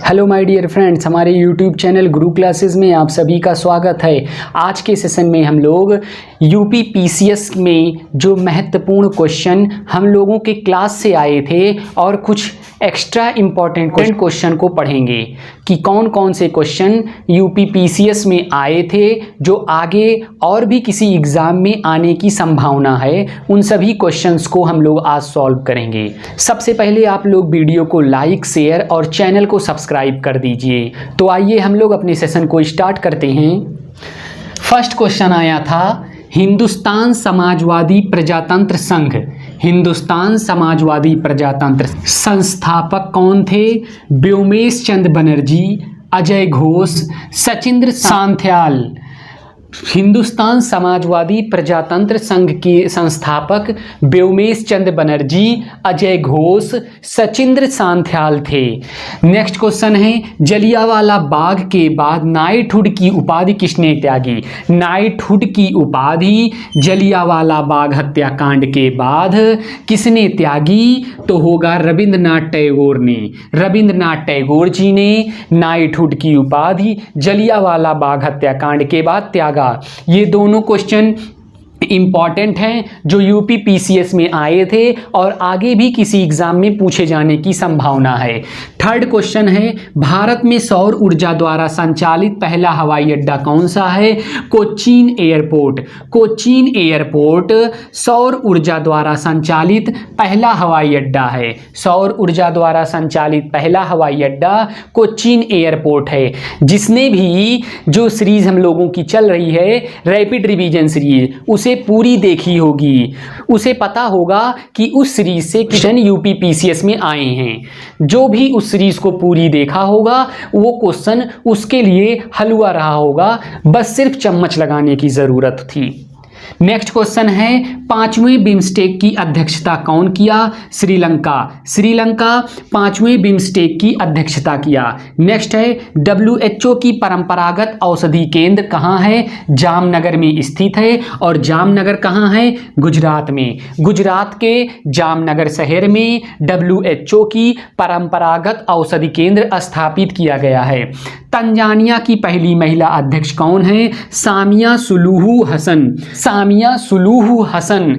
Hello my dear friends, हमारे YouTube channel गुरु classes में आप सभी का स्वागत है। आज के सेशन में हम लोग यूपी पीसीएस में जो महत्वपूर्ण क्वेश्चन हम लोगों के क्लास से आए थे और कुछ एक्स्ट्रा इम्पॉर्टेंट क्वेश्चन को पढ़ेंगे कि कौन कौन से क्वेश्चन यूपी पीसीएस में आए थे जो आगे और भी किसी एग्ज़ाम में आने की संभावना है। उन सभी क्वेश्चंस को हम लोग आज सॉल्व करेंगे। सबसे पहले आप लोग वीडियो को लाइक, शेयर और चैनल को सब्सक्राइब कर दीजिए। तो आइए हम लोग अपने सेशन को स्टार्ट करते हैं। फर्स्ट क्वेश्चन आया था, हिंदुस्तान समाजवादी प्रजातंत्र संघ, हिंदुस्तान समाजवादी प्रजातंत्र संस्थापक कौन थे? व्योमेश चंद्र बनर्जी, अजय घोष, सचिंद्र सांथ्याल। हिंदुस्तान समाजवादी प्रजातंत्र संघ के संस्थापक व्योमेश चंद्र बनर्जी, अजय घोष, सचिंद्र सांथ्याल थे। नेक्स्ट क्वेश्चन है, जलियांवाला बाग के बाद नाइटहुड की उपाधि किसने त्यागी? नाइटहुड की उपाधि जलियांवाला बाग हत्याकांड के बाद किसने त्यागी? तो होगा रविंद्रनाथ टैगोर ने। रविंद्रनाथ टैगोर जी ने नाइटहुड की उपाधि जलियांवाला बाग हत्याकांड के बाद त्यागा। ये दोनों क्वेश्चन इंपॉर्टेंट हैं जो यूपी पीसीएस में आए थे और आगे भी किसी एग्जाम में पूछे जाने की संभावना है। थर्ड क्वेश्चन है, भारत में सौर ऊर्जा द्वारा संचालित पहला हवाई अड्डा कौन सा है? कोचीन एयरपोर्ट। कोचीन एयरपोर्ट सौर ऊर्जा द्वारा संचालित पहला हवाई अड्डा है। सौर ऊर्जा द्वारा संचालित पहला हवाई अड्डा कोचीन एयरपोर्ट है। जिसने भी जो सीरीज हम लोगों की चल रही है रैपिड रिवीजन सीरीज, उसे पूरी देखी होगी, उसे पता होगा कि उस सीरीज से क्वेश्चन यूपी पीसीएस में आए हैं। जो भी उस सीरीज को पूरी देखा होगा वो क्वेश्चन उसके लिए हलवा रहा होगा, बस सिर्फ चम्मच लगाने की जरूरत थी। नेक्स्ट क्वेश्चन है, पांचवें बिम्स्टेक की अध्यक्षता कौन किया? श्रीलंका। श्रीलंका पांचवें बिम्स्टेक की अध्यक्षता किया। नेक्स्ट है, WHO की परंपरागत औषधि केंद्र कहाँ है? जामनगर में स्थित है। और जामनगर कहाँ है? गुजरात में। गुजरात के जामनगर शहर में WHO की परंपरागत औषधि केंद्र स्थापित किया गया है। तंजानिया की पहली महिला अध्यक्ष कौन है? Samia Suluhu Hassan. Samia Suluhu Hassan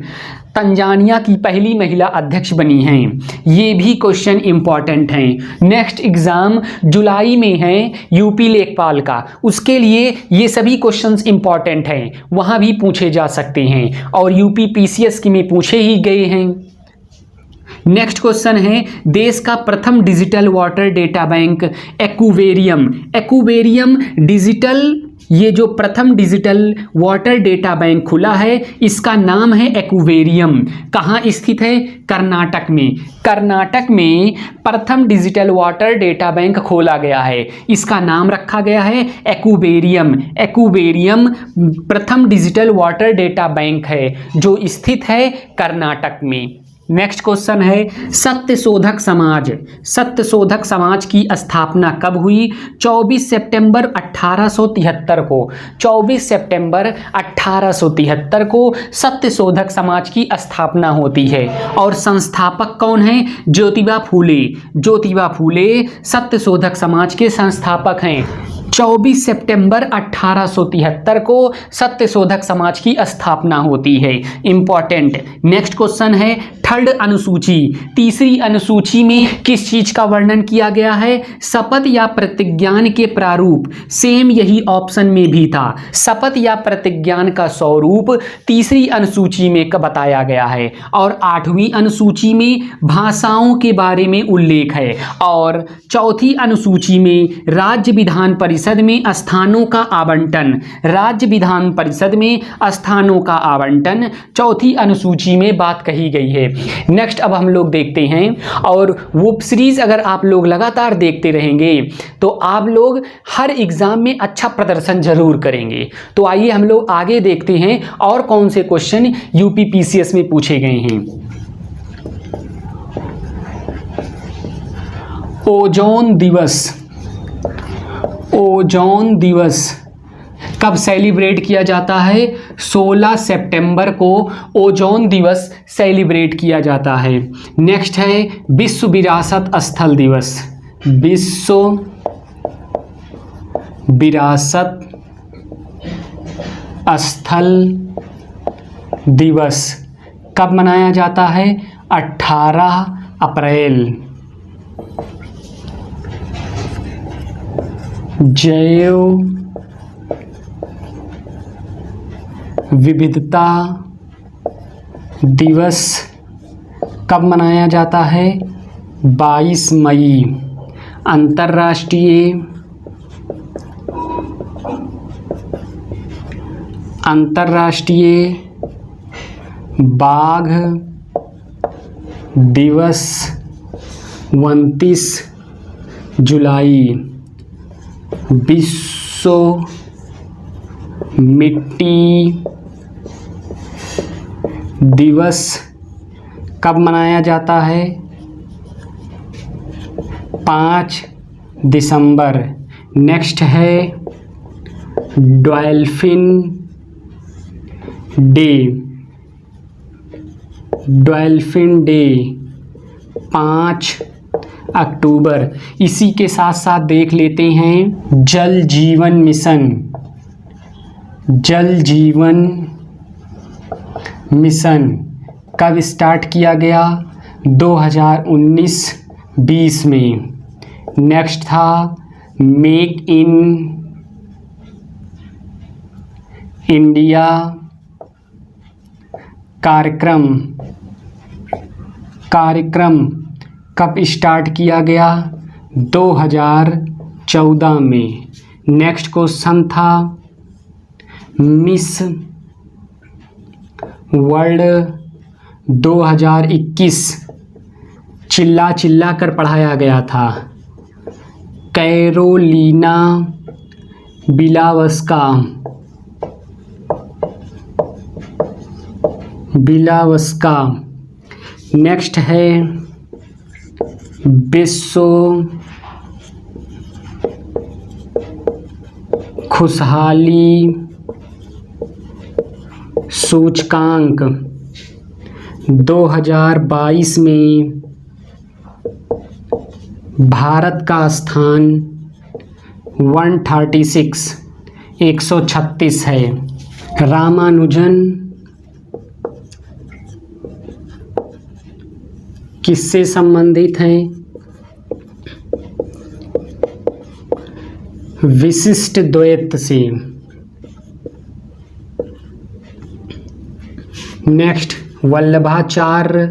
Tanzania की पहली महिला अध्यक्ष बनी हैं। ये भी क्वेश्चन इंपॉर्टेंट हैं। नेक्स्ट एग्जाम जुलाई में है यूपी लेखपाल का, उसके लिए ये सभी क्वेश्चंस इंपॉर्टेंट हैं, वहाँ भी पूछे जा सकते हैं और यूपी पीसीएस की में पूछे ही गए हैं। नेक्स्ट क्वेश्चन है, देश का प्रथम digital water data bank aquarium. Aquarium digital, ये जो प्रथम डिजिटल वाटर डेटा बैंक खुला है इसका नाम है एक्वेरियम। कहाँ स्थित है? कर्नाटक में। कर्नाटक में प्रथम डिजिटल वाटर डेटा बैंक खोला गया है, इसका नाम रखा गया है एक्वेरियम। एक्वेरियम प्रथम डिजिटल वाटर डेटा बैंक है जो स्थित है कर्नाटक में। नेक्स्ट क्वेश्चन है, सत्यशोधक समाज। सत्यशोधक समाज की स्थापना कब हुई? 24 सितंबर 1873 को। 24 सितंबर 1873 को सत्यशोधक समाज की स्थापना होती है। और संस्थापक कौन है? ज्योतिबा फूले। ज्योतिबा फूले सत्यशोधक समाज के संस्थापक हैं। 24 सितंबर 1873 को सत्यशोधक समाज की स्थापना होती है। इंपॉर्टेंट। नेक्स्ट क्वेश्चन है, थर्ड अनुसूची, तीसरी अनुसूची में किस चीज का वर्णन किया गया है? शपथ या प्रतिज्ञान के प्रारूप। सेम यही ऑप्शन में भी था। शपथ या प्रतिज्ञान का स्वरूप तीसरी अनुसूची में बताया गया है। और आठवीं अनुसूची में भाषाओं के बारे में उल्लेख है। और चौथी अनुसूची में राज्य विधान परिषद में स्थानों का आवंटन। राज्य विधान परिषद में स्थानों का आवंटन चौथी अनुसूची में बात कही गई है। नेक्स्ट अब हम लोग देखते हैं, और वो सीरीज अगर आप लोग लगातार देखते रहेंगे तो आप लोग हर एग्जाम में अच्छा प्रदर्शन जरूर करेंगे। तो आइए हम लोग आगे देखते हैं और कौन से क्वेश्चन यूपी पीसीएस में पूछे गए हैं। ओजोन दिवस। ओजोन दिवस कब सेलिब्रेट किया जाता है? 16 सितंबर को ओजोन दिवस सेलिब्रेट किया जाता है। नेक्स्ट है विश्व विरासत स्थल दिवस। विश्व विरासत स्थल दिवस कब मनाया जाता है? 18 अप्रैल। जैव विविधता दिवस कब मनाया जाता है? 22 मई। अंतर्राष्ट्रीय बाघ दिवस 29 जुलाई। विश्व मिट्टी दिवस कब मनाया जाता है? 5 दिसंबर। नेक्स्ट है डॉल्फिन डे। डॉल्फिन डे 5 अक्टूबर। इसी के साथ साथ देख लेते हैं जल जीवन मिशन। जल जीवन मिशन कब स्टार्ट किया गया? 2019-20 में। नेक्स्ट था मेक इन इंडिया कार्यक्रम कब स्टार्ट किया गया? 2014 में। नेक्स्ट क्वेश्चन था मिस वर्ल्ड 2021 चिल्ला चिल्ला कर पढ़ाया गया था। Carolina Bielawska. नेक्स्ट है विश्व खुशहाली सूचकांक 2022 में भारत का स्थान 136 है। रामानुजन किससे संबंधित हैं? विशिष्ट द्वैत से। नेक्स्ट वल्लभाचार्य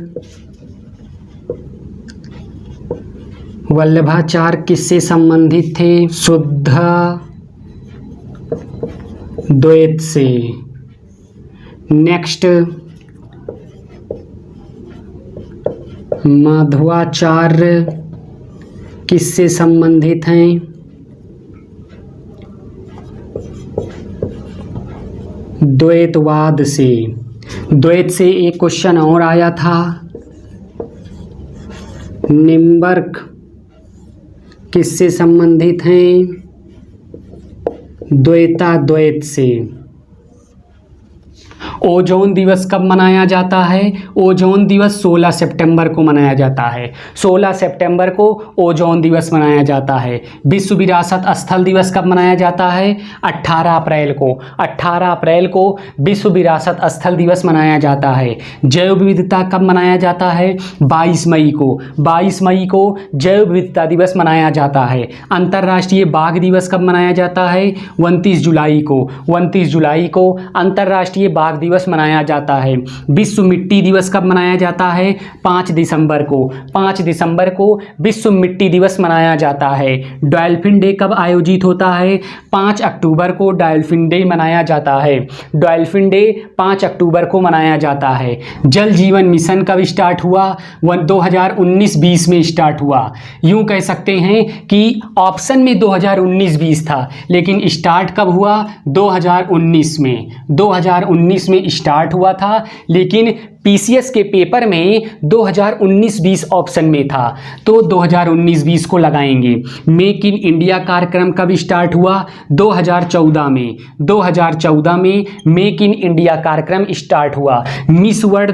किससे संबंधित थे? शुद्ध द्वैत से। नेक्स्ट माधवाचार्य किससे संबंधित हैं? द्वैतवाद से। द्वैत से एक क्वेश्चन और आया था, निम्बर्क किससे संबंधित हैं? द्वैत से। ओजोन दिवस कब मनाया जाता है? ओजोन दिवस 16 सितंबर को मनाया जाता है। 16 सितंबर को ओजोन दिवस मनाया जाता है। विश्व विरासत स्थल दिवस कब मनाया जाता है? 18 अप्रैल को। 18 अप्रैल को विश्व विरासत स्थल दिवस मनाया जाता है। जैव विविधता कब मनाया जाता है? 22 मई को। 22 मई को जैव विविधता दिवस मनाया जाता है। अंतर्राष्ट्रीय बाघ दिवस कब मनाया जाता है? 29 जुलाई को। 29 जुलाई को अंतर्राष्ट्रीय बाघ दिवस मनाया जाता है। विश्व मिट्टी दिवस कब मनाया जाता है? 5 दिसंबर को। 5 दिसंबर को विश्व मिट्टी दिवस मनाया जाता है। डॉल्फिन डे कब आयोजित होता है? 5 अक्टूबर को डॉल्फिन डे मनाया जाता है। डॉल्फिन डे 5 अक्टूबर को मनाया जाता है। जल जीवन मिशन कब स्टार्ट हुआ? 2019-20 में स्टार्ट हुआ। यूं कह सकते हैं कि ऑप्शन में 2019-20 था, लेकिन स्टार्ट कब हुआ? 2019 में। 2019 में स्टार्ट हुआ था, लेकिन पीसीएस के पेपर में 2019-20 ऑप्शन में था, तो 2019-20 को लगाएंगे। मेक इन इंडिया कार्यक्रम कब स्टार्ट हुआ? 2014 में। 2014 में मेक इन इंडिया कार्यक्रम स्टार्ट हुआ। मिस वर्ल्ड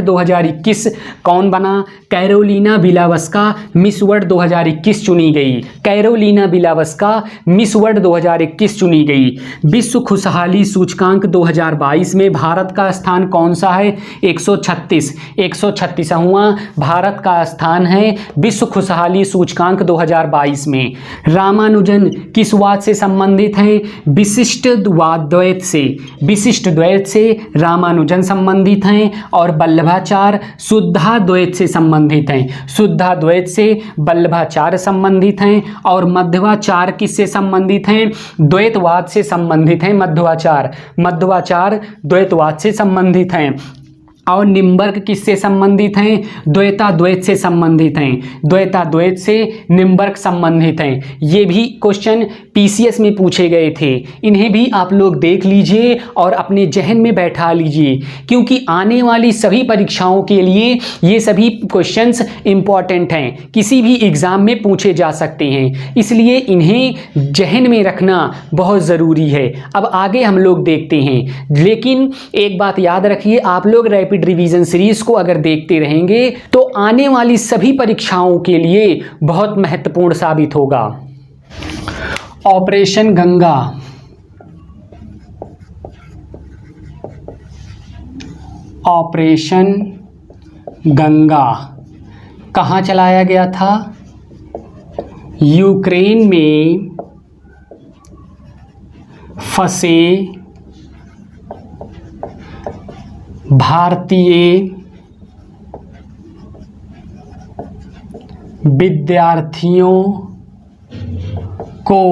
2021 कौन बना? कैरोलिना विलावस्का मिस वर्ल्ड 2021 चुनी गई। कैरोलिना विलावस्का मिस वर्ल्ड 2021 चुनी गई। विश्व खुशहाली सूचकांक 2022 में भारत का स्थान कौन सा है? 136। 136वां भारत का स्थान है विश्व खुशहाली सूचकांक 2022 में। रामानुजन किस वाद से संबंधित हैं? विशिष्ट द्वैत से। विशिष्ट द्वैत से रामानुजन संबंधित हैं और वल्लभाचार्य शुद्धाद्वैत से संबंधित हैं। शुद्धाद्वैत से वल्लभाचार्य संबंधित हैं और मध्वाचार्य किससे संबंधित हैं? द्वैतवाद से संबंधित हैं। मध्वाचार्य द्वैतवाद से संबंधित हैं। और निम्बर्क किससे संबंधित हैं? द्वैताद्वैत से संबंधित हैं। द्वैताद्वैत से निम्बर्क संबंधित हैं। ये भी क्वेश्चन पीसीएस में पूछे गए थे, इन्हें भी आप लोग देख लीजिए और अपने जहन में बैठा लीजिए, क्योंकि आने वाली सभी परीक्षाओं के लिए ये सभी क्वेश्चंस इम्पॉर्टेंट हैं, किसी भी एग्ज़ाम में पूछे जा सकते हैं, इसलिए इन्हें जहन में रखना बहुत ज़रूरी है। अब आगे हम लोग देखते हैं, लेकिन एक बात याद रखिए, आप लोग रैपिड रिवीजन सीरीज को अगर देखते रहेंगे तो आने वाली सभी परीक्षाओं के लिए बहुत महत्वपूर्ण साबित होगा। ऑपरेशन गंगा। ऑपरेशन गंगा कहाँ चलाया गया था? यूक्रेन में फंसे भारतीय विद्यार्थियों को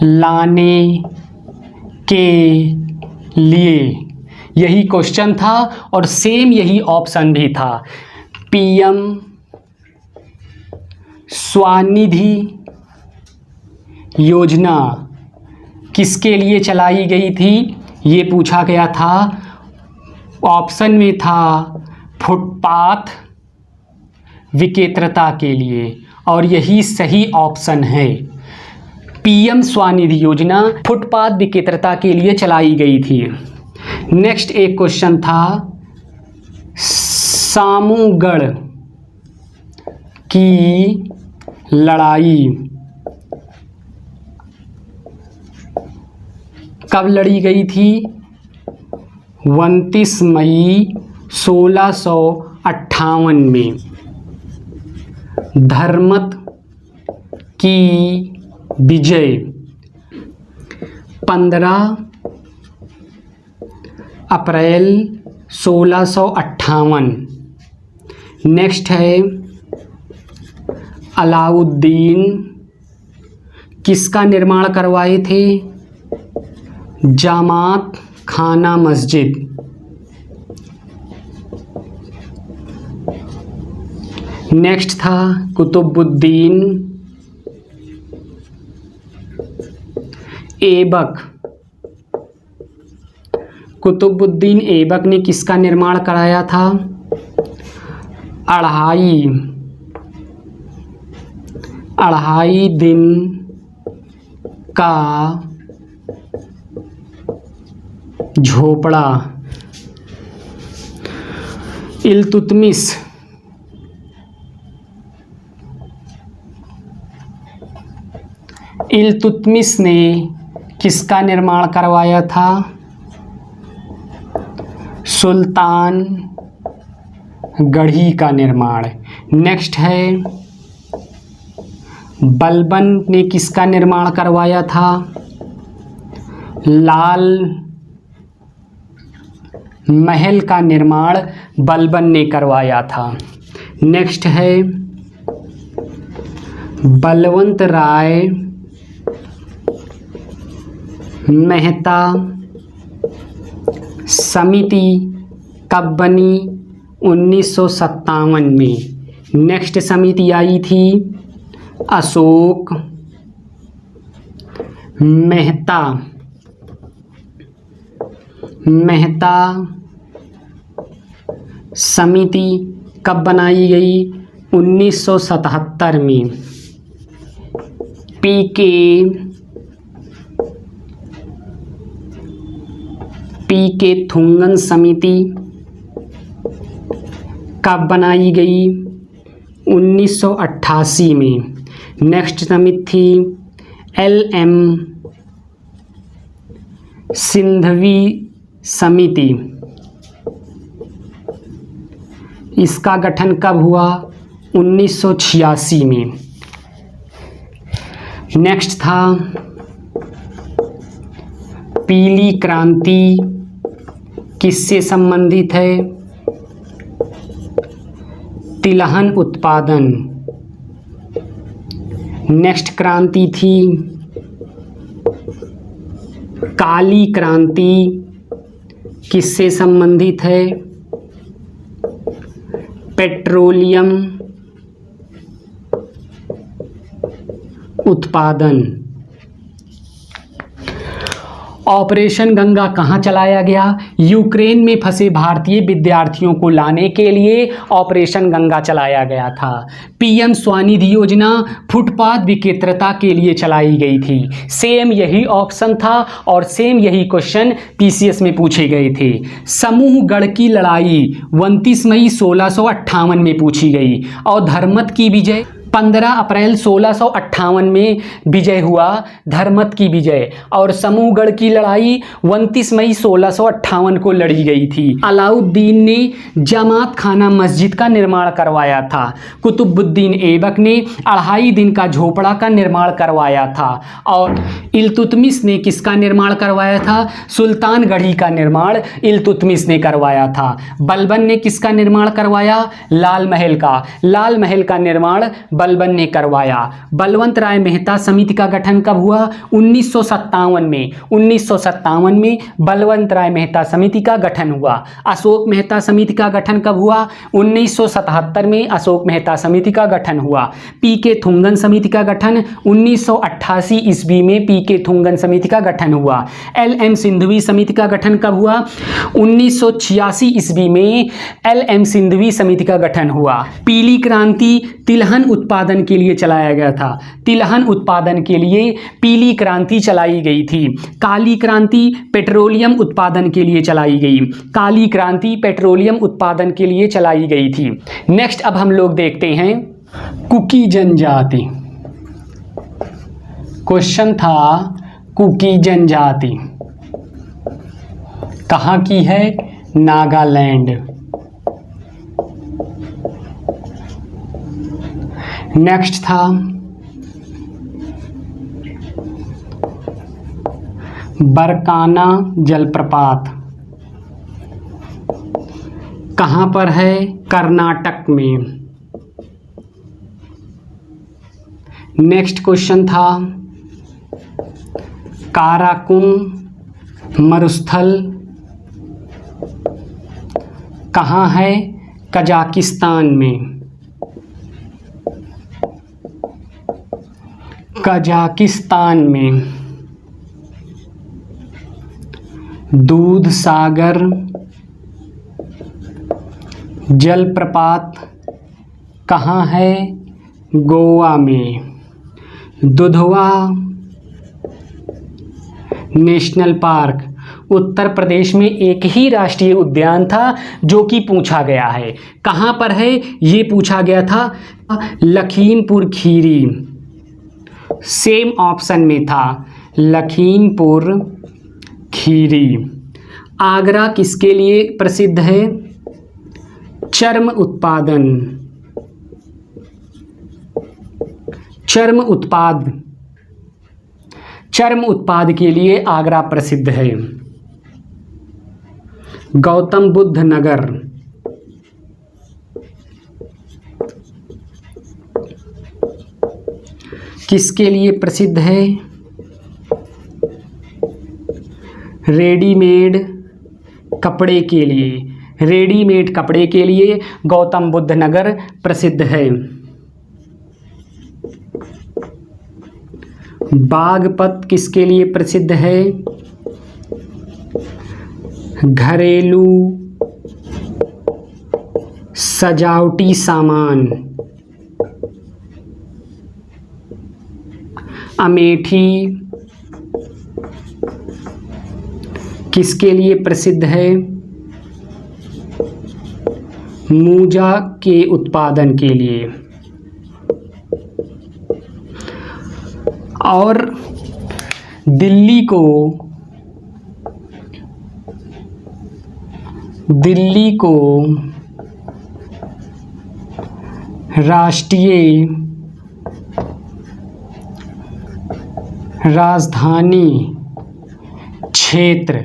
लाने के लिए, यही क्वेश्चन था और सेम यही ऑप्शन भी था। पीएम स्वनिधि योजना किसके लिए चलाई गई थी? ये पूछा गया था। ऑप्शन में था फुटपाथ विक्रेता के लिए, और यही सही ऑप्शन है। पीएम स्वनिधि योजना फुटपाथ विक्रेता के लिए चलाई गई थी। नेक्स्ट एक क्वेश्चन था, सामूगढ़ की लड़ाई कब लड़ी गई थी? 29 मई 1658 में। धर्मत की विजय 15 अप्रैल 1658। नेक्स्ट है, अलाउद्दीन किसका निर्माण करवाए थे? जामात खाना मस्जिद। नेक्स्ट था कुतुबुद्दीन ऐबक। कुतुबुद्दीन ऐबक ने किसका निर्माण कराया था? अढ़ाई दिन का झोपड़ा। इल्तुतमिश ने किसका निर्माण करवाया था? सुल्तान गढ़ी का निर्माण। नेक्स्ट है, बलबन ने किसका निर्माण करवाया था? लाल महल का निर्माण बलबन ने करवाया था। नेक्स्ट है, बलवंत राय मेहता समिति कब बनी? 1957 में। नेक्स्ट समिति आई थी अशोक मेहता मेहता समिति कब बनाई गई? 1977 में। पीके थुंगन समिति कब बनाई गई? 1988 में। नेक्स्ट समिति थी LM सिंधवी समिति। इसका गठन कब हुआ? 1986 में। नेक्स्ट था पीली क्रांति किससे संबंधित है? तिलहन उत्पादन। नेक्स्ट क्रांति थी काली क्रांति किससे संबंधित है? पेट्रोलियम उत्पादन। ऑपरेशन गंगा कहाँ चलाया गया? यूक्रेन में फंसे भारतीय विद्यार्थियों को लाने के लिए ऑपरेशन गंगा चलाया गया था। PM स्वनिधि योजना फुटपाथ विक्रेता के लिए चलाई गई थी। सेम यही ऑप्शन था और सेम यही क्वेश्चन PCS में पूछे गए थे। समूहगढ़ की लड़ाई 29 मई 1658 में पूछी गई और धर्मत की विजय 15 अप्रैल 1658 में विजय हुआ, धर्मत की विजय। और समूहगढ़ की लड़ाई 29 मई 1658 को लड़ी गई थी। अलाउद्दीन ने जमात खाना मस्जिद का निर्माण करवाया था। कुतुबुद्दीन ऐबक ने 2.5 दिन का झोपड़ा का निर्माण करवाया था। और इल्तुतमिश ने किसका निर्माण करवाया था? सुल्तानगढ़ी का निर्माण इल्तुतमिश ने करवाया था। बलबन ने किसका निर्माण करवाया? लाल महल का। लाल महल का निर्माण बलबन ने करवाया। बलवंत राय मेहता समिति का गठन कब हुआ? 1957 में। 1957 में बलवंत राय मेहता समिति का गठन हुआ। अशोक मेहता समिति का गठन कब हुआ? 1977 में अशोक मेहता समिति का गठन हुआ। पीके थुंगन समिति का गठन 1988 ईस्वी में पीके थुंगन समिति का गठन हुआ। LM सिंधवी समिति का गठन कब हुआ? 1986 ईस्वी में LM सिंधवी समिति का गठन हुआ। पीली क्रांति तिलहन उत्पादन के लिए चलाया गया था। तिलहन उत्पादन के लिए पीली क्रांति चलाई गई थी। काली क्रांति पेट्रोलियम उत्पादन के लिए चलाई गई। काली क्रांति पेट्रोलियम उत्पादन के लिए चलाई गई थी। नेक्स्ट अब हम लोग देखते हैं कुकी जनजाति। क्वेश्चन था कुकी जनजाति कहाँ की है? नागालैंड। नेक्स्ट था बरकाना जलप्रपात कहाँ पर है? कर्नाटक में। नेक्स्ट क्वेश्चन था काराकुम मरुस्थल कहाँ है? कजाकिस्तान में। कजाकिस्तान में। दूध सागर जलप्रपात कहाँ है? गोवा में। दुधवा नेशनल पार्क उत्तर प्रदेश में एक ही राष्ट्रीय उद्यान था जो कि पूछा गया है। कहाँ पर है ये पूछा गया था? लखीमपुर खीरी। सेम ऑप्शन में था लखीमपुर खीरी। आगरा किसके लिए प्रसिद्ध है? चर्म उत्पादन। चर्म उत्पाद के लिए आगरा प्रसिद्ध है। गौतम बुद्ध नगर किसके लिए प्रसिद्ध है? रेडीमेड कपड़े के लिए। रेडीमेड कपड़े के लिए गौतम बुद्ध नगर प्रसिद्ध है। बागपत किसके लिए प्रसिद्ध है? घरेलू सजावटी सामान। अमेठी किसके लिए प्रसिद्ध है? मूंजा के उत्पादन के लिए। और दिल्ली को राष्ट्रीय राजधानी क्षेत्र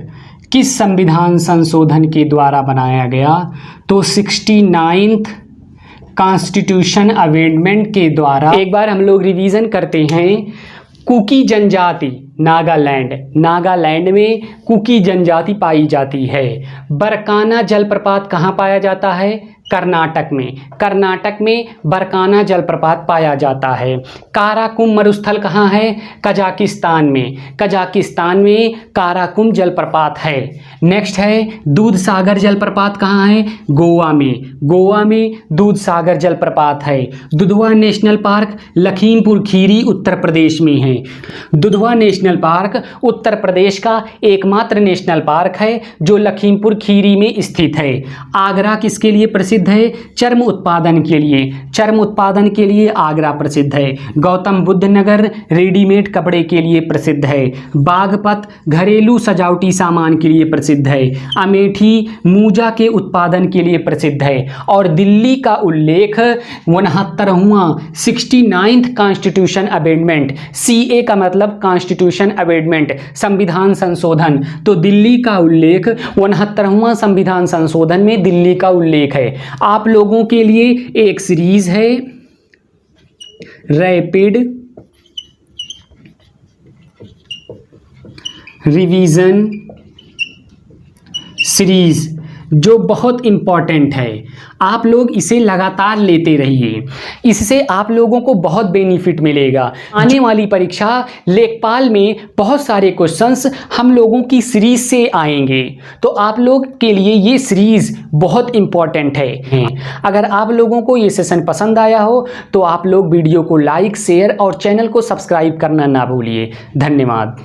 किस संविधान संशोधन के द्वारा बनाया गया? तो 69th कॉन्स्टिट्यूशन अमेंडमेंट के द्वारा। एक बार हम लोग रिवीजन करते हैं। कुकी जनजाति नागालैंड में कुकी जनजाति पाई जाती है। बरकाना जलप्रपात कहाँ पाया जाता है? कर्नाटक में बरकाना जलप्रपात पाया जाता है। काराकुम मरुस्थल कहाँ है? कजाकिस्तान में काराकुम जलप्रपात है। नेक्स्ट है दूध सागर जलप्रपात कहाँ है? गोवा में दूध सागर जलप्रपात है। दुधवा नेशनल पार्क लखीमपुर खीरी उत्तर प्रदेश में है। दुधवा नेशनल पार्क उत्तर प्रदेश का एकमात्र नेशनल पार्क है जो लखीमपुर खीरी में स्थित है। आगरा किसके लिए प्रसिद्ध है? चर्म उत्पादन के लिए आगरा प्रसिद्ध है। गौतम बुद्ध नगर रेडीमेड कपड़े के लिए प्रसिद्ध है। बागपत घरेलू सजावटी सामान के लिए प्रसिद्ध है। अमेठी मूंजा के उत्पादन के लिए प्रसिद्ध है। और दिल्ली का उल्लेख 69वां 69th कॉन्स्टिट्यूशन अमेंडमेंट, CA का मतलब कॉन्स्टिट्यूशन अमेंडमेंट, संविधान संशोधन। तो दिल्ली का उल्लेख 69वां संविधान संशोधन में दिल्ली का उल्लेख है। आप लोगों के लिए एक सीरीज है रैपिड रिवीजन सीरीज जो बहुत इम्पॉर्टेंट है। आप लोग इसे लगातार लेते रहिए, इससे आप लोगों को बहुत बेनिफिट मिलेगा। आने वाली परीक्षा लेखपाल में बहुत सारे क्वेश्चंस हम लोगों की सीरीज से आएंगे, तो आप लोग के लिए ये सीरीज बहुत इम्पॉर्टेंट है। अगर आप लोगों को ये सेशन पसंद आया हो तो आप लोग वीडियो को लाइक, शेयर और चैनल को सब्सक्राइब करना ना भूलिए। धन्यवाद।